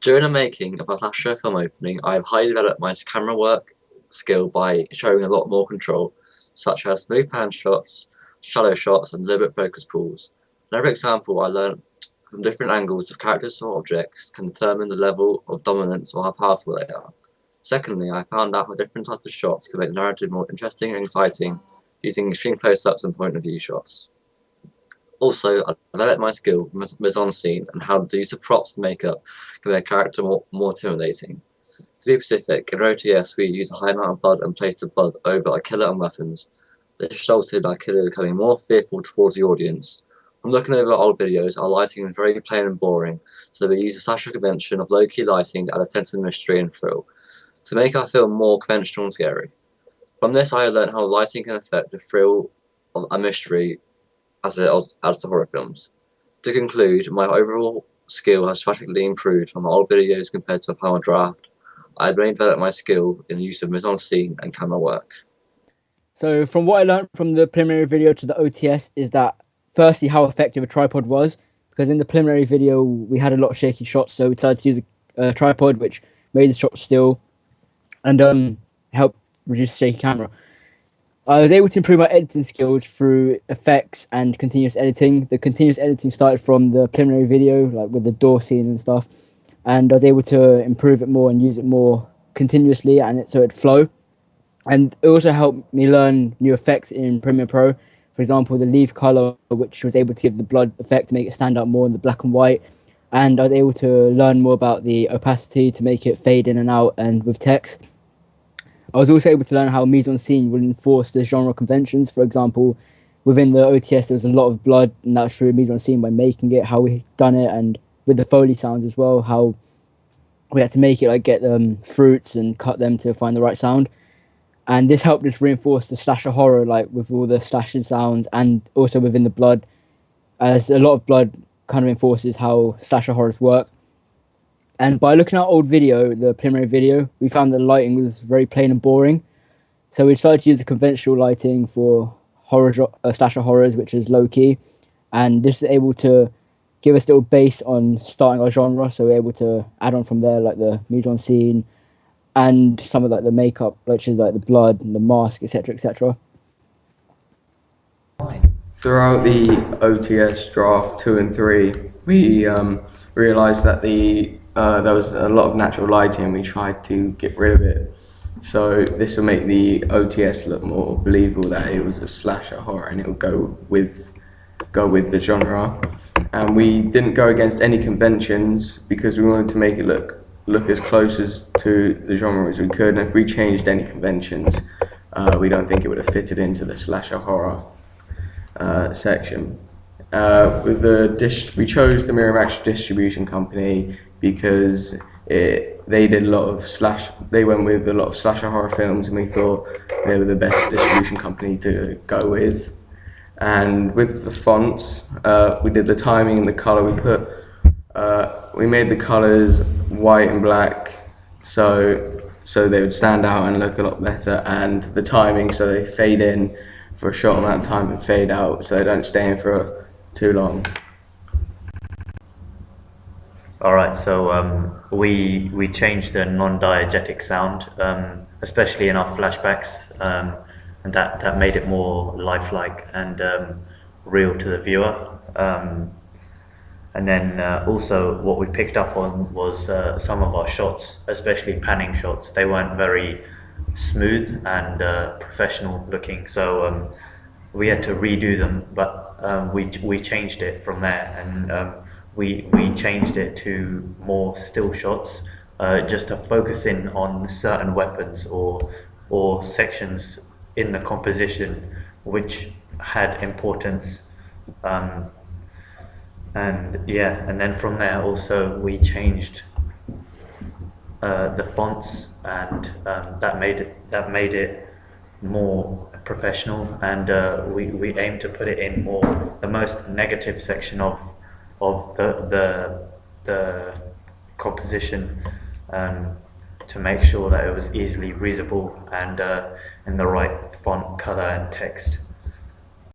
During the making of our last show film opening, I have highly developed my camera work skill by showing a lot more control, such as smooth pan shots, shallow shots, and deliberate focus pulls. Another example I learned from different angles of characters or objects can determine the level of dominance or how powerful they are. Secondly, I found out how different types of shots can make the narrative more interesting and exciting using extreme close-ups and point-of-view shots. Also, I developed my skill with mise-en-scene and how the use of props and makeup can make a character more intimidating. To be specific, in OTS we use a high amount of blood and place the blood over our killer and weapons. This resulted in our killer becoming more fearful towards the audience. From looking over old videos, our lighting is very plain and boring, so we use a slasher convention of low-key lighting to add a sense of mystery and thrill, to make our film more conventional and scary. From this I learned how lighting can affect the thrill of a mystery as it adds to horror films. To conclude, my overall skill has drastically improved from my old videos compared to a power draft. I have really developed my skill in the use of mise-en-scene and camera work. So from what I learned from the preliminary video to the OTS is that firstly how effective a tripod was, because in the preliminary video we had a lot of shaky shots, so we decided to use a tripod which made the shot still and helped reduce the shaky camera. I was able to improve my editing skills through effects and continuous editing. The continuous editing started from the preliminary video, like with the door scene and stuff, and I was able to improve it more and use it more continuously, and so it'd flow. And it also helped me learn new effects in Premiere Pro. For example, the leaf color, which was able to give the blood effect to make it stand out more in the black and white. And I was able to learn more about the opacity to make it fade in and out and with text. I was also able to learn how mise-en-scene would enforce the genre conventions. For example, within the OTS, there was a lot of blood, and that's through mise-en-scene by making it, how we done it, and with the Foley sounds as well, how we had to make it, like get fruits and cut them to find the right sound. And this helped us reinforce the slasher horror, like with all the slasher sounds, and also within the blood, as a lot of blood kind of enforces how slasher horrors work. And by looking at old video, the preliminary video, we found that the lighting was very plain and boring. So we decided to use the conventional lighting for slasher horrors, which is low key. And this is able to give us a little base on starting our genre. So we're able to add on from there, like the mise-en-scene and some of like the makeup, which is like the blood and the mask, etc., etc. Throughout the OTS draft 2 and 3, we realised that there was a lot of natural lighting and we tried to get rid of it. So this will make the OTS look more believable that it was a slasher horror and it will go with the genre. And we didn't go against any conventions because we wanted to make it look as close to the genre as we could. And if we changed any conventions, we don't think it would have fitted into the slasher horror section. We chose the Miramax distribution company because they did a lot of they went with a lot of slasher horror films, and we thought they were the best distribution company to go with. And with the fonts, we did the timing and the color. We made the colors white and black, so they would stand out and look a lot better, and the timing, so they fade in for a short amount of time and fade out, so they don't stay in for too long. Alright, so we changed the non-diegetic sound, especially in our flashbacks, and that made it more lifelike and real to the viewer. And then also what we picked up on was some of our shots, especially panning shots. They weren't very smooth and professional looking, so we had to redo them, but we changed it from there, and we changed it to more still shots, just to focus in on certain weapons or sections in the composition which had importance. And then from there also we changed the fonts, and that made it more professional, and we aimed to put it in more the most negative section of the composition, to make sure that it was easily readable and in the right font, color and text.